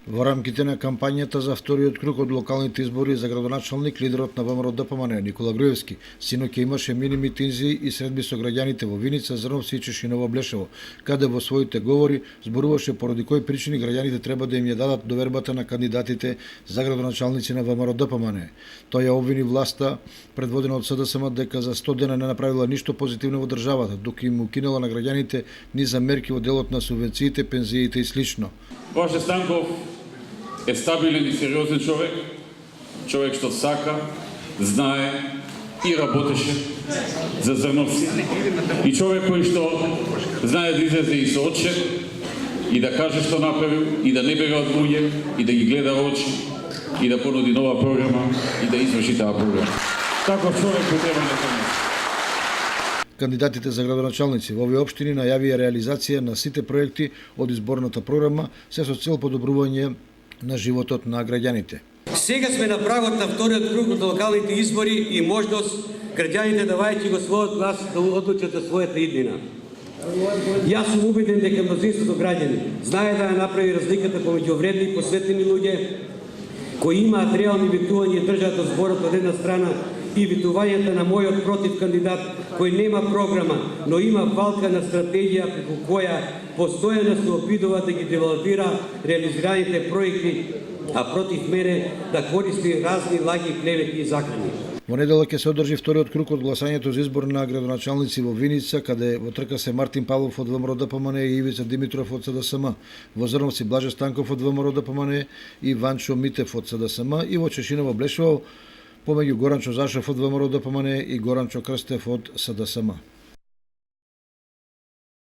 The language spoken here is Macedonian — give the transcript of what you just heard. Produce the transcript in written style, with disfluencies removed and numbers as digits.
Во рамките на кампањата за вториот круг од локалните избори за градоначалник, лидерот на ВМРО ДПМН Никола Груевски синоќа имаше мини митинзи и средби со граѓаните во Виница, Зрновци и Чешиново Блешево, каде во своите говори зборуваше поради кои причини граѓаните треба да им ја дадат довербата на кандидатите за градоначалници на ВМРО ДПМН. Тој ја обвини власта, предводена од СДСМ, дека за 100 дена не направила ништо позитивно во државата, дука им укинала на граѓаните низа мерки во делот на субвенциите, пензиите и слично. Ваше Станков е стабилен и сериозен човек што сака, знае и работеше за Зрновци, и човек кој што знае да излезе и со отчет и да каже што направил и да не бега од луѓе и да ги гледа во очи и да понуди нова програма и да изврши таа програма. Таков човек кој треба да помисли. Кандидатите за градоначалници во овие општини најавија реализација на сите проекти од изборната програма, се со цел подобрување на животот на граѓаните. Сега сме на прагот на вториот круг од локалните избори и можност граѓаните давајќи го својот глас да одлучат за својата иднина. Јас сум убеден дека мнозинството граѓани знае да ја направи разликата помеѓу вредни и посветени луѓе кои имаат реални витувања и држат од зборот од една страна и витувањата на мојот против кандидат кој нема програма, но има валкана стратегија преку која постојано се обидува да ги девалвира реализираните проекти, а против мене да користи разни лаги, клевети и закани. Во неделя ќе се одржи вториот круг од гласањето за избор на градоначалници во Виница, каде во трка се Мартин Павлов од ВМРО ДПМН и Ивица Димитров од СДСМ, во Зрновци Блаже Станков од ВМРО ДПМН и Ванчо Митев од СДСМ и во Чешиново Блешево помеѓу Горанчо Зашев од ВМРО ДПМН и Горанчо Крстев од СДСМ.